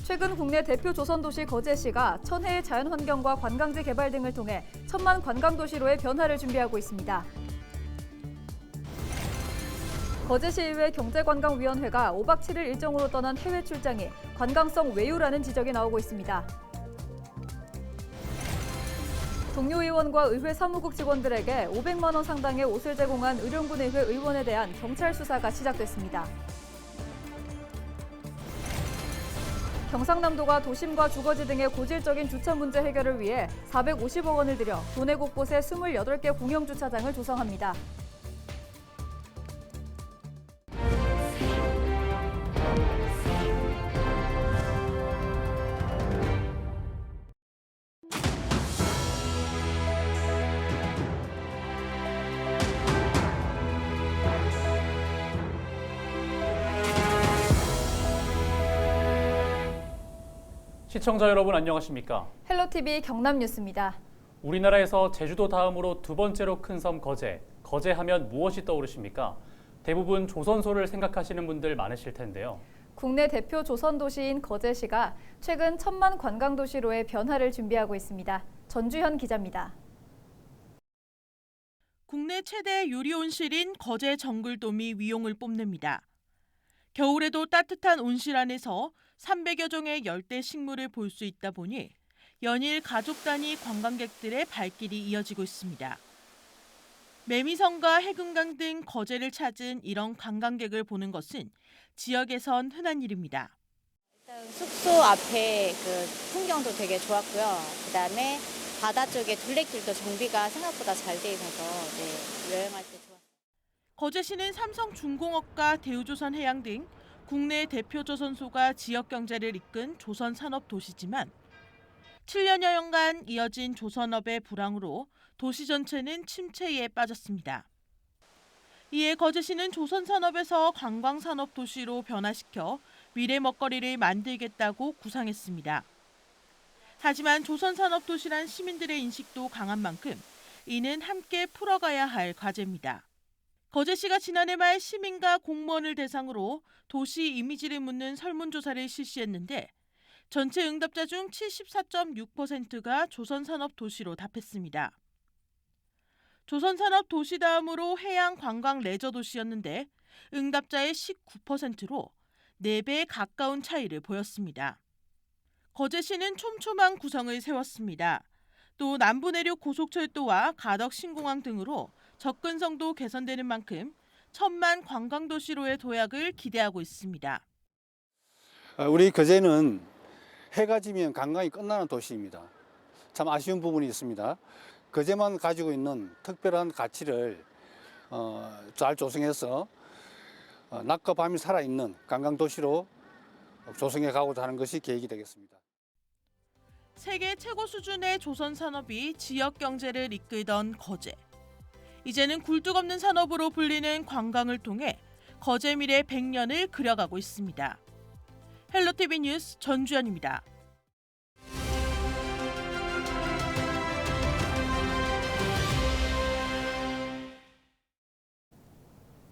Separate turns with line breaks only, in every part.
최근 국내 대표 조선도시 거제시가 천혜의 자연환경과 관광지 개발 등을 통해 천만 관광도시로의 변화를 준비하고 있습니다. 거제시의회 경제관광위원회가 5박 7일 일정으로 떠난 해외 출장이 관광성 외유라는 지적이 나오고 있습니다. 동료 의원과 의회 사무국 직원들에게 500만 원 상당의 옷을 제공한 의령군의회 의원에 대한 경찰 수사가 시작됐습니다. 경상남도가 도심과 주거지 등의 고질적인 주차 문제 해결을 위해 450억 원을 들여 도내 곳곳에 28개 공영주차장을 조성합니다.
시청자 여러분 안녕하십니까?
헬로티비 경남뉴스입니다.
우리나라에서 제주도 다음으로 두 번째로 큰 섬 거제. 거제하면 무엇이 떠오르십니까? 대부분 조선소를 생각하시는 분들 많으실 텐데요.
국내 대표 조선도시인 거제시가 최근 천만 관광도시로의 변화를 준비하고 있습니다. 전주현 기자입니다.
국내 최대 유리 온실인 거제 정글돔이 위용을 뽐냅니다. 겨울에도 따뜻한 온실 안에서 300여 종의 열대 식물을 볼 수 있다 보니 연일 가족 단위 관광객들의 발길이 이어지고 있습니다. 매미섬과 해금강 등 거제를 찾은 이런 관광객을 보는 것은 지역에선 흔한 일입니다.
일단 숙소 앞에 그 풍경도 되게 좋았고요. 그다음에 바다 쪽에 둘레길도 정비가 생각보다 잘 돼 있어서 여행할 때 좋았어요. 거제시는
삼성중공업과 대우조선해양 등 국내 대표 조선소가 지역 경제를 이끈 조선산업도시지만 7년여간 이어진 조선업의 불황으로 도시 전체는 침체에 빠졌습니다. 이에 거제시는 조선산업에서 관광산업 도시로 변화시켜 미래 먹거리를 만들겠다고 구상했습니다. 하지만 조선산업 도시란 시민들의 인식도 강한 만큼 이는 함께 풀어가야 할 과제입니다. 거제시가 지난해 말 시민과 공무원을 대상으로 도시 이미지를 묻는 설문조사를 실시했는데 전체 응답자 중 74.6%가 조선산업 도시로 답했습니다. 조선산업 도시 다음으로 해양 관광 레저 도시였는데 응답자의 19%로 4배 가까운 차이를 보였습니다. 거제시는 촘촘한 구성을 세웠습니다. 또 남부 내륙 고속철도와 가덕 신공항 등으로 접근성도 개선되는 만큼 천만 관광도시로의 도약을 기대하고 있습니다.
우리 거제는 해가 지면 관광이 끝나는 도시입니다. 참 아쉬운 부분이 있습니다. 거제만 가지고 있는 특별한 가치를 잘 조성해서 낮과 밤이 살아있는 관광도시로 조성해 가고자 하는 것이 계획이 되겠습니다.
세계 최고 수준의 조선 산업이 지역 경제를 이끌던 거제. 이제는 굴뚝 없는 산업으로 불리는 관광을 통해 거제 미래 100년을 그려가고 있습니다. 헬로티비 뉴스 전주현입니다.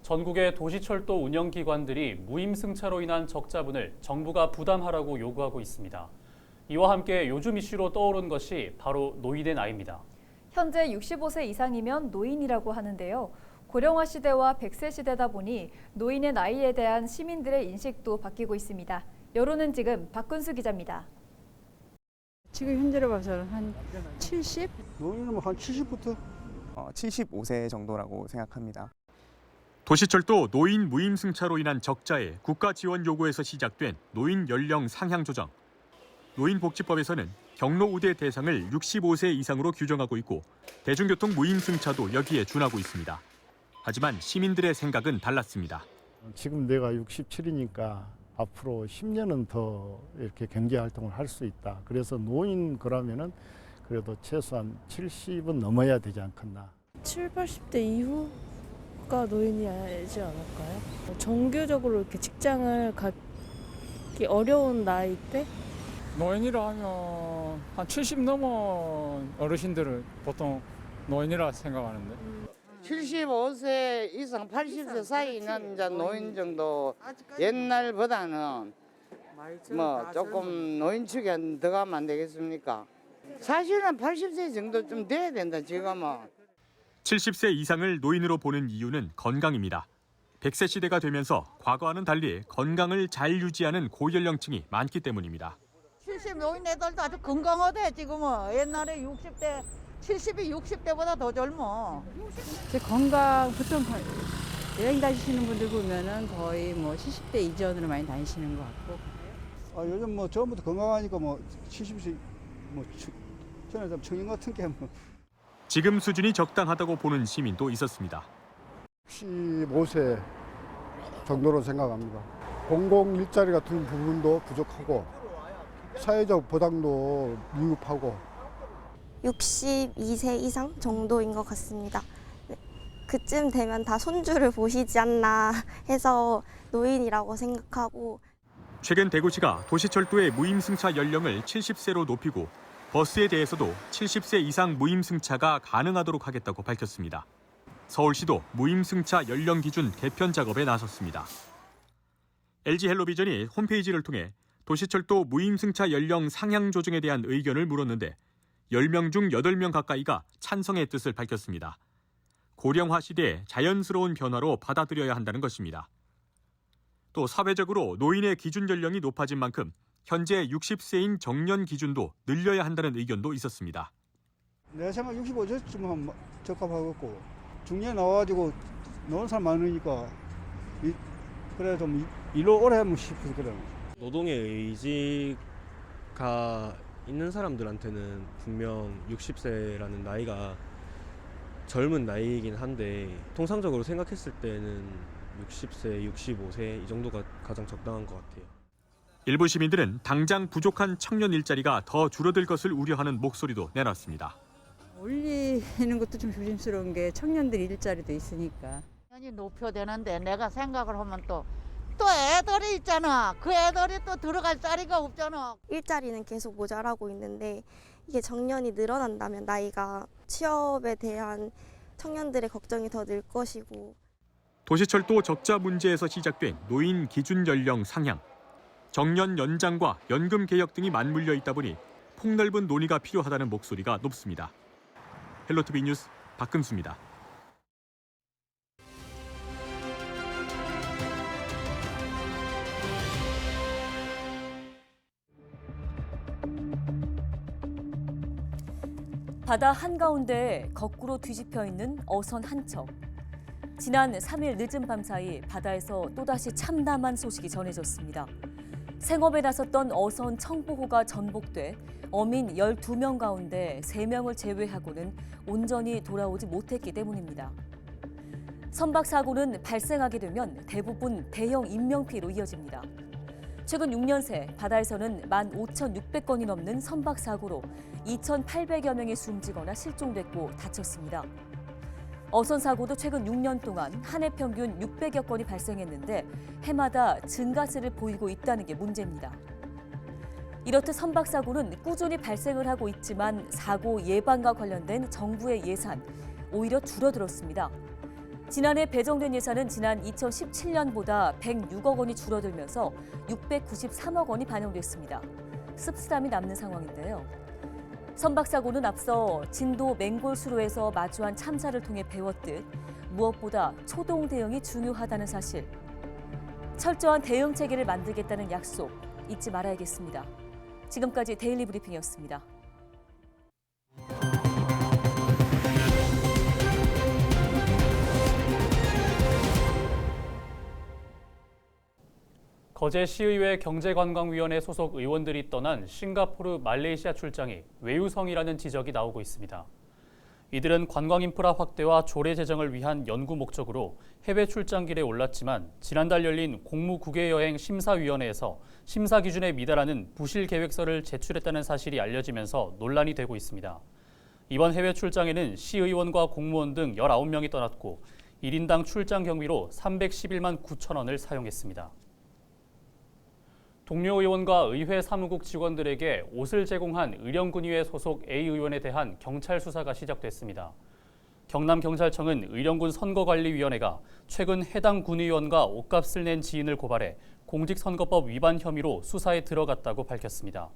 전국의 도시철도 운영기관들이 무임승차로 인한 적자분을 정부가 부담하라고 요구하고 있습니다. 이와 함께 요즘 이슈로 떠오른 것이 바로 노인의 나이입니다.
현재 65세 이상이면 노인이라고 하는데요. 고령화 시대와 100세 시대다 보니 노인의 나이에 대한 시민들의 인식도 바뀌고 있습니다. 여론은 지금 박근수 기자입니다.
지금 현재로 봐서는 한 70?
노인은 한 70부터?
75세 정도라고 생각합니다.
도시철도 노인 무임승차로 인한 적자에 국가 지원 요구에서 시작된 노인 연령 상향 조정. 노인복지법에서는 경로 우대 대상을 65세 이상으로 규정하고 있고 대중교통 무임승차도 여기에 준하고 있습니다. 하지만 시민들의 생각은 달랐습니다.
지금 내가 67이니까 앞으로 10년은 더 이렇게 경제활동을 할 수 있다. 그래서 노인 그러면은 그래도 최소한 70은 넘어야 되지 않겠나.
70, 80대 이후가 노인이지 않을까요? 정규적으로 이렇게 직장을 갖기 어려운 나이 때?
노인이라 하면 한 70 넘은 어르신들을 보통 노인이라 생각하는데.
75세 이상 80세 사이 있는 이제 노인 정도 옛날보다는 뭐 조금 노인 측에 더 가면 안 되겠습니까? 사실은 80세 정도 좀 돼야 된다 지금은.
70세 이상을 노인으로 보는 이유는 건강입니다. 100세 시대가 되면서 과거와는 달리 건강을 잘 유지하는 고연령층이 많기 때문입니다.
70 노인 애들도 아주 건강하대 지금은. 옛날에 60대, 70이 60대보다 더 젊어.
제 건강 보통 여행 다니시는 분들 보면은 거의 뭐 70대 이전으로 많이 다니시는 것 같고.
요즘 뭐 처음부터 건강하니까 뭐 70세 뭐 저는 좀 청년 같은 게 뭐.
지금 수준이 적당하다고 보는 시민도 있었습니다.
65세 정도로 생각합니다. 공공 일자리 같은 부분도 부족하고 사회적 보장도 미흡하고
62세 이상 정도인 것 같습니다. 네, 그쯤 되면 다 손주를 보시지 않나 해서 노인이라고 생각하고
최근 대구시가 도시철도의 무임승차 연령을 70세로 높이고 버스에 대해서도 70세 이상 무임승차가 가능하도록 하겠다고 밝혔습니다. 서울시도 무임승차 연령 기준 개편 작업에 나섰습니다. LG헬로비전이 홈페이지를 통해 도시철도 무임승차 연령 상향 조정에 대한 의견을 물었는데 10명 중 8명 가까이가 찬성의 뜻을 밝혔습니다. 고령화 시대에 자연스러운 변화로 받아들여야 한다는 것입니다. 또 사회적으로 노인의 기준 연령이 높아진 만큼 현재 60세인 정년 기준도 늘려야 한다는 의견도 있었습니다.
내 생각 65세쯤 하면 적합하겠고 중년에 나와가지고 노는 사람 많으니까 그래 좀 일을 오래 하면 싶어서 그래.
노동의 의지가 있는 사람들한테는 분명 60세라는 나이가 젊은 나이이긴 한데 통상적으로 생각했을 때는 60세, 65세 이 정도가 가장 적당한 것 같아요.
일부 시민들은 당장 부족한 청년 일자리가 더 줄어들 것을 우려하는 목소리도 내놨습니다.
올리는 것도 좀 조심스러운 게 청년들 일자리도 있으니까.
당연히 높여되는데 내가 생각을 하면 또 애들이 있잖아. 그 애들이 또 들어갈 자리가 없잖아.
일자리는 계속 모자라고 있는데 이게 정년이 늘어난다면 나이가 취업에 대한 청년들의 걱정이 더 늘 것이고
도시철도 적자 문제에서 시작된 노인 기준 연령 상향, 정년 연장과 연금 개혁 등이 맞물려 있다 보니 폭넓은 논의가 필요하다는 목소리가 높습니다. 헬로티비 뉴스 박근수입니다.
바다 한가운데에 거꾸로 뒤집혀 있는 어선 한 척. 지난 3일 늦은 밤 사이 바다에서 또다시 참담한 소식이 전해졌습니다. 생업에 나섰던 어선 청보호가 전복돼 어민 12명 가운데 3명을 제외하고는 온전히 돌아오지 못했기 때문입니다. 선박 사고는 발생하게 되면 대부분 대형 인명피해로 이어집니다. 최근 6년 새 바다에서는 15,600건이 넘는 선박 사고로 2,800여 명이 숨지거나 실종됐고 다쳤습니다. 어선 사고도 최근 6년 동안 한 해 평균 600여 건이 발생했는데 해마다 증가세를 보이고 있다는 게 문제입니다. 이렇듯 선박 사고는 꾸준히 발생을 하고 있지만 사고 예방과 관련된 정부의 예산 오히려 줄어들었습니다. 지난해 배정된 예산은 지난 2017년보다 106억 원이 줄어들면서 693억 원이 반영됐습니다. 씁쓸함이 남는 상황인데요. 선박 사고는 앞서 진도 맹골수로에서 마주한 참사를 통해 배웠듯 무엇보다 초동 대응이 중요하다는 사실. 철저한 대응 체계를 만들겠다는 약속 잊지 말아야겠습니다. 지금까지 데일리 브리핑이었습니다.
거제 시의회 경제관광위원회 소속 의원들이 떠난 싱가포르, 말레이시아 출장이 외유성이라는 지적이 나오고 있습니다. 이들은 관광인프라 확대와 조례 제정을 위한 연구 목적으로 해외 출장길에 올랐지만 지난달 열린 공무국외여행 심사위원회에서 심사 기준에 미달하는 부실 계획서를 제출했다는 사실이 알려지면서 논란이 되고 있습니다. 이번 해외 출장에는 시의원과 공무원 등 19명이 떠났고 1인당 출장 경비로 311만 9천 원을 사용했습니다. 동료 의원과 의회 사무국 직원들에게 옷을 제공한 의령군의회 소속 A 의원에 대한 경찰 수사가 시작됐습니다. 경남경찰청은 의령군 선거관리위원회가 최근 해당 군의원과 옷값을 낸 지인을 고발해 공직선거법 위반 혐의로 수사에 들어갔다고 밝혔습니다.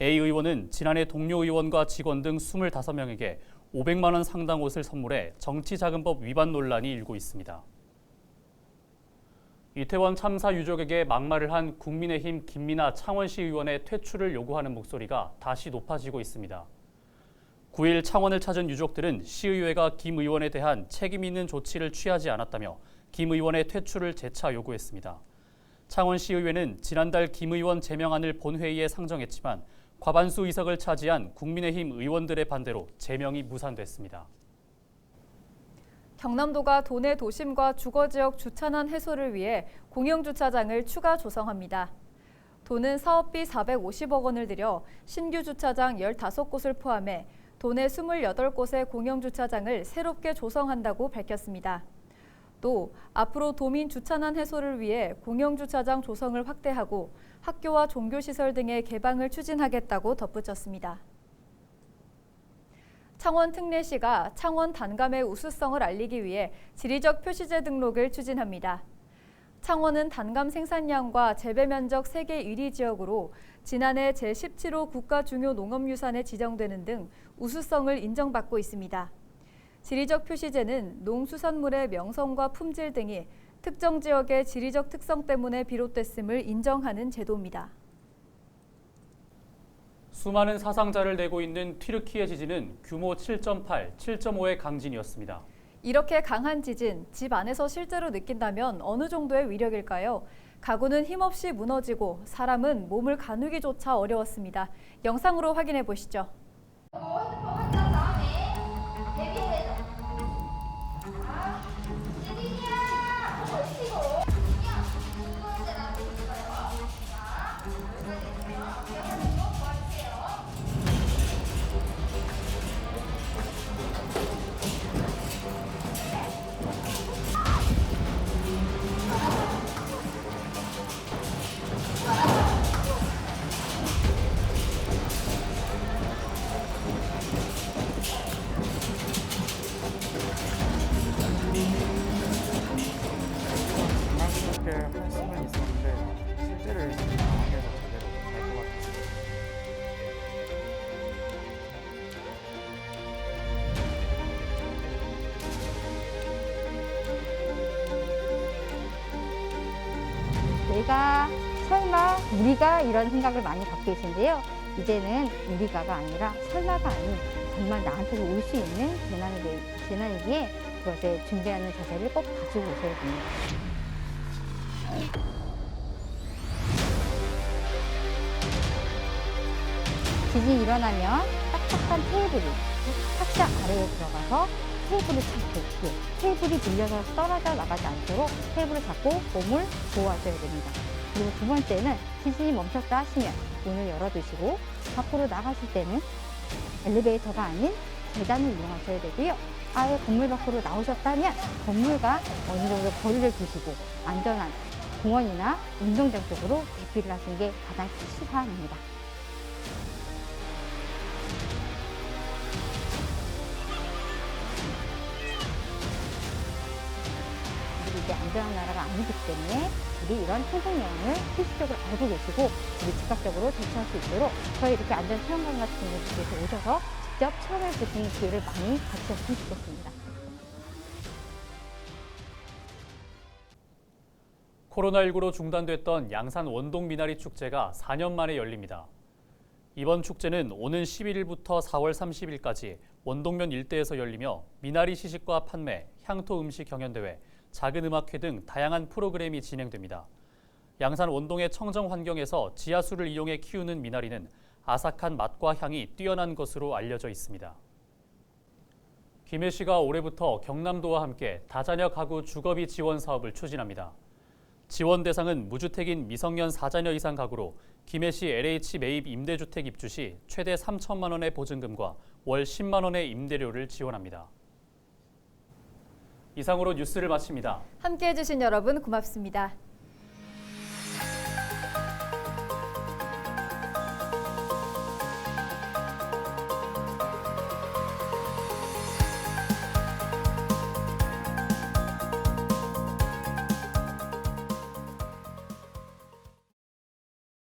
A 의원은 지난해 동료 의원과 직원 등 25명에게 500만 원 상당 옷을 선물해 정치자금법 위반 논란이 일고 있습니다. 이태원 참사 유족에게 막말을 한 국민의힘 김민아 창원시 의원의 퇴출을 요구하는 목소리가 다시 높아지고 있습니다. 9일 창원을 찾은 유족들은 시의회가 김 의원에 대한 책임 있는 조치를 취하지 않았다며 김 의원의 퇴출을 재차 요구했습니다. 창원시의회는 지난달 김 의원 제명안을 본회의에 상정했지만 과반수 의석을 차지한 국민의힘 의원들의 반대로 제명이 무산됐습니다.
경남도가 도내 도심과 주거지역 주차난 해소를 위해 공영주차장을 추가 조성합니다. 도는 사업비 450억 원을 들여 신규 주차장 15곳을 포함해 도내 28곳의 공영주차장을 새롭게 조성한다고 밝혔습니다. 또 앞으로 도민 주차난 해소를 위해 공영주차장 조성을 확대하고 학교와 종교시설 등의 개방을 추진하겠다고 덧붙였습니다. 창원 특례시가 창원 단감의 우수성을 알리기 위해 지리적 표시제 등록을 추진합니다. 창원은 단감 생산량과 재배 면적 세계 1위 지역으로 지난해 제17호 국가 중요 농업유산에 지정되는 등 우수성을 인정받고 있습니다. 지리적 표시제는 농수산물의 명성과 품질 등이 특정 지역의 지리적 특성 때문에 비롯됐음을 인정하는 제도입니다.
수많은 사상자를 내고 있는 튀르키예 지진은 규모 7.8, 7.5의 강진이었습니다.
이렇게 강한 지진, 집 안에서 실제로 느낀다면 어느 정도의 위력일까요? 가구는 힘없이 무너지고 사람은 몸을 가누기조차 어려웠습니다. 영상으로 확인해 보시죠.
장난스럽게 할 수는 있었는데 실제를 강하게도 제대로 못할 것 같았어요.
내가 설마 우리가 이런 생각을 많이 갖고 계신데요. 이제는 우리가가 아니라 설마가 아닌 정말 나한테도 올 수 있는 재난이기에 그것에 준비하는 자세를 꼭 가지고 오셔야 됩니다. 지진이 일어나면 딱딱한 테이블이 탁자 아래에 들어가서 테이블을 잡고 테이블이 밀려서 떨어져 나가지 않도록 테이블을 잡고 몸을 보호하셔야 됩니다. 그리고 두 번째는 지진이 멈췄다 하시면 문을 열어두시고 밖으로 나가실 때는 엘리베이터가 아닌 계단을 이용하셔야 되고요. 아예 건물 밖으로 나오셨다면 건물과 어느 정도 거리를 두시고 안전한 공원이나 운동장 쪽으로 대피를 하시는 게 가장 필수 사항입니다. 우리 이제 안전한 나라가 아니기 때문에 우리 이런 통풍요원을 필수적으로 알고 계시고 우리 즉각적으로 대처할 수 있도록 저희 이렇게 안전체험관 같은 곳에서 오셔서 직접 체험해 보시는 기회를 많이 가지셨으면 좋겠습니다.
코로나19로 중단됐던 양산 원동 미나리 축제가 4년 만에 열립니다. 이번 축제는 오는 11일부터 4월 30일까지 원동면 일대에서 열리며 미나리 시식과 판매, 향토 음식 경연대회, 작은 음악회 등 다양한 프로그램이 진행됩니다. 양산 원동의 청정 환경에서 지하수를 이용해 키우는 미나리는 아삭한 맛과 향이 뛰어난 것으로 알려져 있습니다. 김해시가 올해부터 경남도와 함께 다자녀 가구 주거비 지원 사업을 추진합니다. 지원 대상은 무주택인 미성년 4자녀 이상 가구로 김해시 LH 매입 임대주택 입주 시 최대 3천만 원의 보증금과 월 10만 원의 임대료를 지원합니다. 이상으로 뉴스를 마칩니다.
함께해 주신 여러분 고맙습니다.